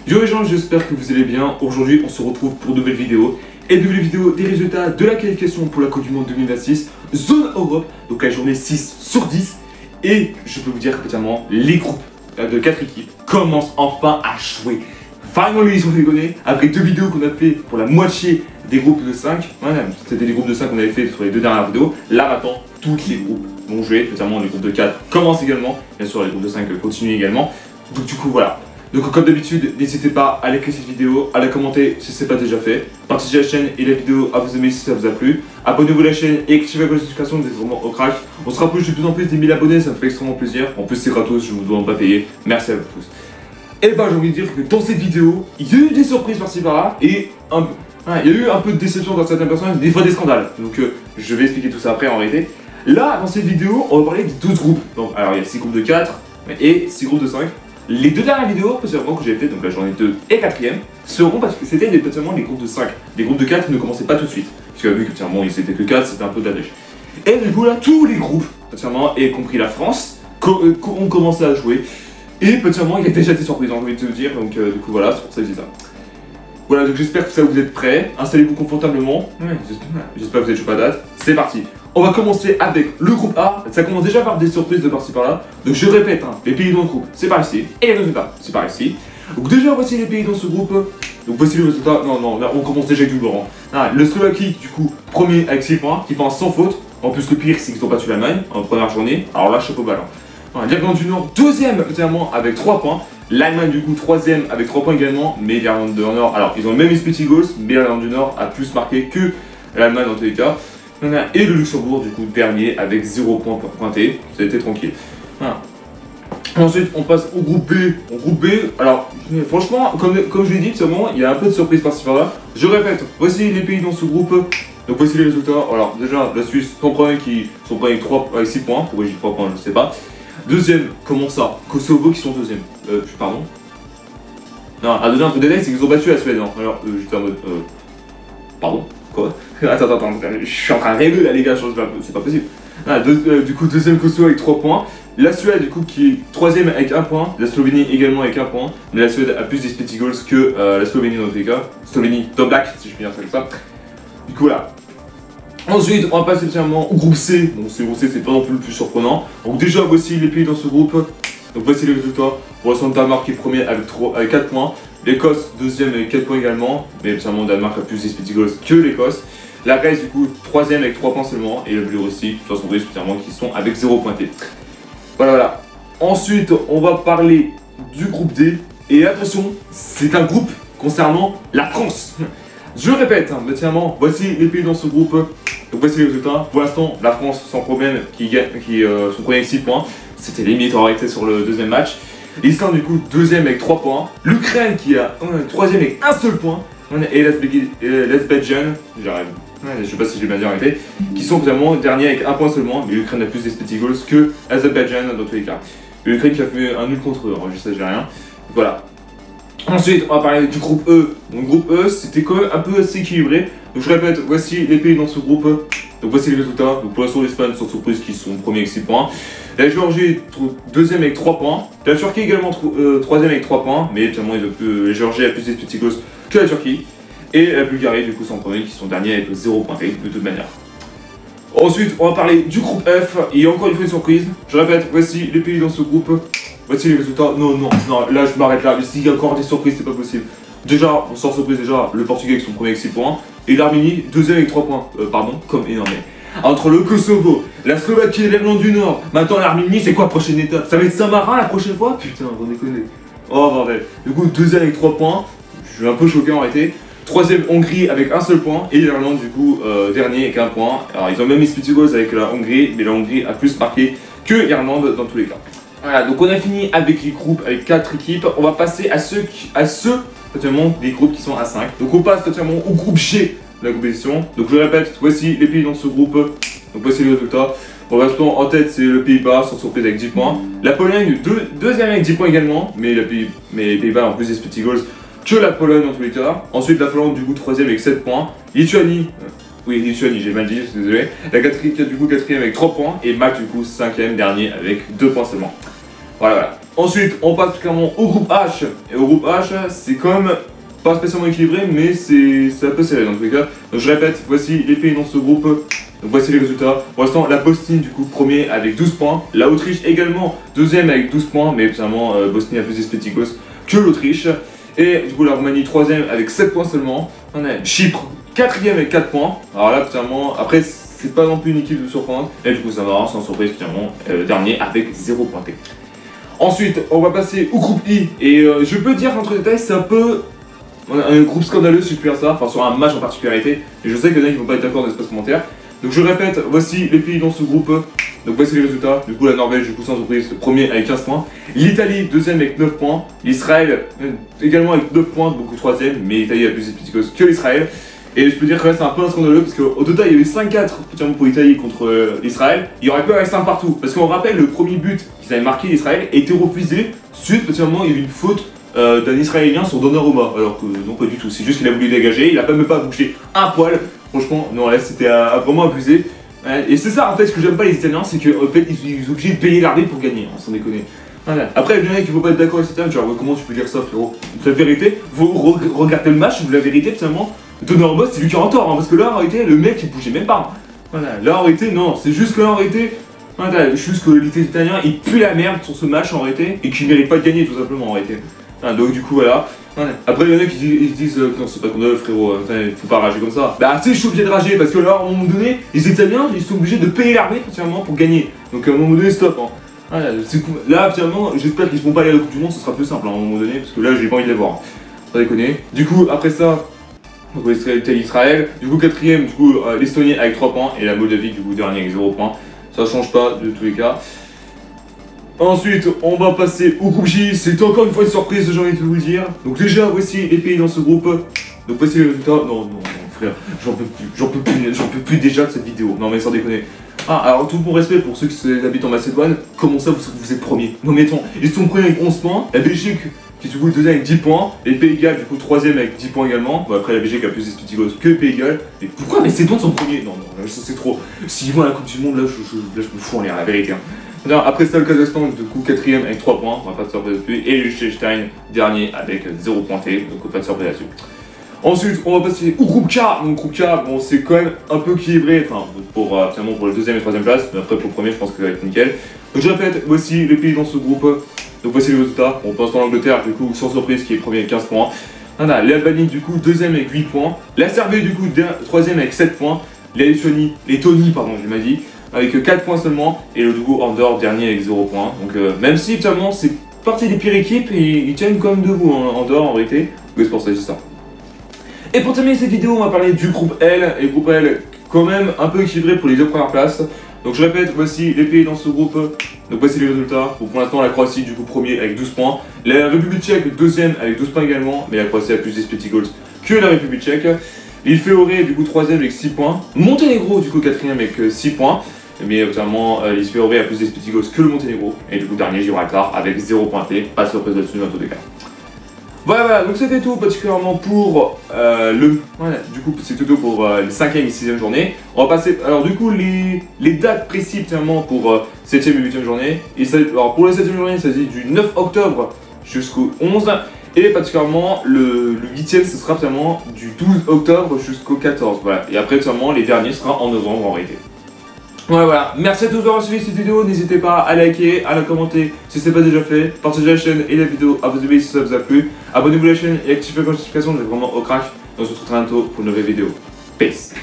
Yo les gens, j'espère que vous allez bien. Aujourd'hui, on se retrouve pour une nouvelle vidéo. Et une nouvelle vidéo des résultats de la qualification pour la Coupe du Monde 2026, Zone Europe, donc la journée 6 sur 10. Et je peux vous dire que notamment les groupes de 4 équipes commencent enfin à jouer. Finally, ils sont rigolés. Après 2 vidéos qu'on a fait pour la moitié des groupes de 5, c'était des groupes de 5 qu'on avait fait sur les 2 dernières vidéos. Là maintenant, tous les groupes vont jouer, notamment les groupes de 4 commencent également. Bien sûr, les groupes de 5 continuent également. Donc du coup, voilà. Donc comme d'habitude, n'hésitez pas à liker cette vidéo, à la commenter si ce n'est pas déjà fait, partagez la chaîne et la vidéo à vous aimer si ça vous a plu, abonnez-vous à la chaîne et activez la notification, vous êtes vraiment au crack. On se rapproche de plus en plus des 1000 abonnés, ça me fait extrêmement plaisir. En plus c'est gratos, je ne vous demande pas payer. Merci à vous tous. Et bah j'ai envie de dire que dans cette vidéo, il y a eu des surprises par-ci par-là et il y a eu un peu de déception dans certaines personnes, des fois des scandales. Donc je vais expliquer tout ça après en réalité. Là, dans cette vidéo, on va parler des 12 groupes. Donc alors il y a 6 groupes de 4 et 6 groupes de 5. Les 2 dernières vidéos, précisément que j'ai fait, donc la journée 2 et 4ème, seront parce que c'était potentiellement les groupes de 5. Les groupes de 4 ne commençaient pas tout de suite. Parce que vu que potentiellement ils étaient que 4, c'était un peu de la dèche. Et du coup là, tous les groupes, potentiellement, y compris la France, ont commencé à jouer. Et potentiellement, il y a déjà des surprises, j'ai envie de te dire, donc du coup voilà, c'est pour ça que je dis ça. Voilà, donc j'espère que ça vous êtes prêts, installez-vous confortablement, j'espère que vous êtes chaud patate, c'est parti. On va commencer avec le groupe A, ça commence déjà par des surprises de par-ci par-là. Donc je répète, les pays dans le groupe, c'est par ici, et les résultats, c'est par ici. Donc déjà voici les pays dans ce groupe, donc voici les résultats, non, là on commence déjà avec du blanc. Le Slovaquie, du coup, premier avec 6 points, qui pense sans faute. En plus le pire c'est qu'ils ont battu l'Allemagne en première journée, alors là chapeau bas. L'Irlande du Nord, deuxième notamment avec 3 points. L'Allemagne du coup troisième avec 3 points également, mais l'Irlande du Nord, alors ils ont le même esprit goals, mais l'Irlande du Nord a plus marqué que l'Allemagne dans tous les cas. Et le Luxembourg du coup dernier avec 0 points pointé, ça a été tranquille. Voilà. Ensuite on passe au groupe B. Au groupe B, alors franchement comme je l'ai dit, il y a un peu de surprise par-ci par-là. Je répète, voici les pays dans ce groupe. Donc voici les résultats. Alors déjà la Suisse, son premier avec 6 points, pourquoi j'ai 3 points je ne sais pas. Deuxième, comment ça? Kosovo qui sont deuxième. Pardon. Non, à donner un peu de détail, c'est qu'ils ont battu la Suède. Hein. Alors j'étais en mode pardon? Quoi? Attends, je suis en train de rêver là les gars, c'est pas possible. Du coup, deuxième Kosovo avec 3 points. La Suède, du coup, qui est troisième avec 1 point. La Slovénie également avec 1 point. Mais la Suède a plus d'expected goals que la Slovénie dans tous les cas. Slovénie top black, si je puis dire ça comme ça. Du coup, voilà. Ensuite, on va passer directement au groupe C. Donc, ce groupe C, c'est pas non plus le plus surprenant. Donc, déjà, voici les pays dans ce groupe. Donc, voici les résultats. Pour l'instant, Danemark qui est premier avec 4 points. L'Écosse, deuxième avec 4 points également. Mais finalement, Danemark a plus d'expected goals que l'Écosse. La Grèce, du coup, troisième avec 3 points seulement. Et le Biélorussie, 72 spécialement, qui sont avec 0 pointé. Voilà. Ensuite, on va parler du groupe D. Et attention, c'est un groupe concernant la France. Je répète, voici les pays dans ce groupe. Donc voici les résultats. Pour l'instant, la France sans problème qui sont premiers avec 6 points. C'était limite en réalité sur le deuxième match. L'Islande du coup deuxième avec 3 points. L'Ukraine qui a troisième avec un seul point. Et l'Azerbaïdjan, j'arrive. Je sais pas si j'ai bien dit en réalité, qui sont finalement derniers avec 1 point seulement. Mais l'Ukraine a plus d'expected goals que l'Azerbaïdjan dans tous les cas. L'Ukraine qui a fait un nul contre eux, je sais, j'ai rien. Voilà. Ensuite, on va parler du groupe E. Donc, groupe E, c'était quand même un peu assez équilibré. Donc, je répète, voici les pays dans ce groupe. Donc, voici les résultats. Donc, pour l'instant, l'Espagne, sans surprise, qui sont premiers avec 6 points. La Géorgie, deuxième avec 3 points. La Turquie également, troisième avec 3 points. Mais, finalement, la Géorgie a plus d'expected goals que la Turquie. Et la Bulgarie, du coup, sont premiers, qui sont derniers avec 0 pointé, de toute manière. Ensuite, on va parler du groupe F. Et encore une fois, une surprise. Je répète, voici les pays dans ce groupe. Voici les résultats. Non, là je m'arrête là. Mais s'il y a encore des surprises, c'est pas possible. Déjà, on sort surprise déjà, le Portugais qui sont premiers avec 6 points. Et l'Arménie, deuxième avec 3 points. Comme énorme. Entre le Kosovo, la Slovaquie et l'Irlande du Nord. Maintenant, l'Arménie, c'est quoi prochaine étape? Ça va être Saint-Marin la prochaine fois? Putain, vous déconnez. Oh bordel. Du coup, deuxième avec 3 points. Je suis un peu choqué en réalité. Troisième Hongrie avec un seul point. Et l'Irlande, du coup, dernier avec 1 point. Alors, ils ont même mis split goals avec la Hongrie. Mais la Hongrie a plus marqué que l'Irlande dans tous les cas. Voilà, donc on a fini avec les groupes, avec 4 équipes. On va passer à ceux totalement des groupes qui sont à 5. Donc on passe totalement au groupe G de la compétition. Donc je répète, voici les pays dans ce groupe. Donc voici les résultats. Pour l'instant, en tête, c'est le Pays-Bas, sans surprise avec 10 points. La Pologne, deuxième avec 10 points également. Mais les Pays-Bas ont plus d'expected goals que la Pologne en tous les cas. Ensuite, la Finlande, du coup, troisième avec 7 points. Lituanie. Oui, Lituanie, j'ai mal dit, je suis désolé. La du coup, quatrième avec 3 points. Et Malte, du coup, cinquième, dernier avec 2 points seulement. Voilà. Ensuite, on passe clairement au groupe H. Et au groupe H, c'est quand même pas spécialement équilibré, mais c'est un peu serré dans tous les cas. Donc je répète, voici les pays dans ce groupe. Donc voici les résultats. Pour l'instant, la Bosnie du coup premier avec 12 points. La Autriche également deuxième avec 12 points, mais finalement Bosnie a plus d'espéticos que l'Autriche. Et du coup la Roumanie troisième avec 7 points seulement. On a Chypre quatrième avec 4 points. Alors là finalement, après c'est pas non plus une équipe de surprendre. Et du coup ça va, sans surprise finalement, dernier avec 0 pointé. Ensuite, on va passer au groupe I. Et je peux dire qu'entre détails, c'est un peu un groupe scandaleux si je peux dire ça, enfin sur un match en particularité. Et je sais qu'il y en a qui vont pas être d'accord dans l'espace commentaire. Donc je répète, voici les pays dans ce groupe. Donc voici les résultats. Du coup la Norvège, du coup sans surprise, premier avec 15 points. L'Italie, deuxième avec 9 points. L'Israël, également avec 9 points, donc troisième. Mais l'Italie a plus d'espéticos que l'Israël. Et je peux dire que là c'est un peu un scandaleux parce qu'au total il y avait 5-4 pour l'Italie contre l'Israël. Il y aurait pu avoir 5 partout. Parce qu'on rappelle, le premier but qu'ils avaient marqué l'Israël était refusé suite parce qu'à un moment il y a eu une faute d'un Israélien sur Donnarumma. Alors que non, pas du tout. C'est juste qu'il a voulu dégager. Il a même pas bougé un poil. Franchement, non, là c'était vraiment abusé. Et c'est ça en fait ce que j'aime pas les Italiens, c'est qu'en fait ils sont obligés de payer l'arbitre pour gagner, sans déconner. Voilà. Après, il y en a qui ne faut pas être d'accord, etc. Genre, comment tu peux dire ça, frérot? La vérité, vous regardez le match, la vérité, finalement, Donnarumma, c'est lui qui a en tort, hein, parce que là, en réalité, le mec, il bougeait même pas. Voilà. Là, en réalité, non, c'est juste que là, en réalité, voilà, juste que les Italiens, ils puent la merde sur ce match, en réalité, et qu'ils ne méritent pas de gagner, tout simplement, en réalité. Voilà, donc, du coup, voilà. Voilà. Après, il y en a qui disent non, c'est pas condamné, frérot, faut pas rager comme ça. Bah, tu sais, je suis obligé de rager, parce que là, à un moment donné, les Italiens, ils sont obligés de payer l'armée, finalement, pour gagner. Donc, à un moment donné, stop, hein. Voilà, là, finalement, j'espère qu'ils ne vont pas aller à la Coupe du Monde, ce sera plus simple hein, à un moment donné, parce que là, j'ai pas envie de les voir. Pas déconner. Du coup, après ça, Israël. Du coup, quatrième, du coup, l'Estonie avec 3 points, et la Moldavie, du coup, dernier avec 0 points. Ça change pas de tous les cas. Ensuite, on va passer au groupe J. C'est encore une fois une surprise, j'ai envie de vous le dire. Donc, déjà, voici les pays dans ce groupe. Donc, voici les résultats. Non, frère, j'en peux plus déjà de cette vidéo. Non, mais sans déconner. Ah, alors tout mon respect pour ceux qui habitent en Macédoine, comment ça vous êtes premiers? Non mais attends, ils sont premiers avec 11 points, la Belgique qui est du coup deuxième avec 10 points, et le Pays de Galles du coup troisième avec 10 points également. Bon après la Belgique a plus d'espéticos que le Pays de Galles. Mais pourquoi Macédoine sont premiers? Non, ça c'est trop. S'ils vont à la Coupe du Monde, là je me fous en l'air, la vérité. Hein. Après ça le Kazakhstan du coup quatrième avec 3 points, on va pas de surprise dessus, et le Liechtenstein dernier avec 0 pointé, donc pas de surprise là-dessus. Ensuite, on va passer au groupe K. Donc, groupe K, bon, c'est quand même un peu équilibré, enfin, finalement pour le deuxième et troisième place, mais après pour le premier, je pense que ça va être nickel. Donc, je répète, voici les pays dans ce groupe. Donc, voici les résultats. On passe dans l'Angleterre, du coup, sans surprise, qui est premier avec 15 points. On a l'Albanie, du coup, deuxième avec 8 points. La Serbie, du coup, troisième avec 7 points. La Lettonie, pardon, je m'ai dit, avec 4 points seulement. Et le Togo, Andorre, dernier avec 0 points. Donc, même si, finalement, c'est partie des pires équipes, ils tiennent quand même debout, hein, Andorre, en réalité. Donc, c'est pour ça que c'est ça. Et pour terminer cette vidéo, on va parler du groupe L. Et le groupe L, quand même un peu équilibré pour les deux premières places. Donc je répète, voici les pays dans ce groupe. Donc voici les résultats. Bon, pour l'instant, la Croatie du coup premier avec 12 points. La République tchèque deuxième avec 12 points également. Mais la Croatie a plus d'espéticos que la République tchèque. L'île Féoré du coup troisième avec 6 points. Monténégro du coup quatrième avec 6 points. Mais notamment l'île Féoré a plus d'espéticos que le Monténégro. Et du coup dernier Gibraltar avec 0 pointé. Pas de surprise là-dessus dans tous les cas. Voilà, donc c'était tout particulièrement pour voilà, du coup c'est tout pour les 5e et 6e journée. On va passer, alors du coup les dates précises pour 7e et 8e journée. Et ça, alors pour la 7e journée, ça dit du 9 octobre jusqu'au 11. Et particulièrement le 8e, ce sera finalement du 12 octobre jusqu'au 14. Voilà, et après finalement les derniers sera en novembre en réalité. Voilà, merci à tous d'avoir suivi cette vidéo, n'hésitez pas à liker, à la commenter si ce n'est pas déjà fait, partagez la chaîne et la vidéo à vos amis si ça vous a plu, abonnez-vous à la chaîne et activez la notification, vous êtes vraiment au crack, et on se retrouve très bientôt pour une nouvelle vidéo. Peace.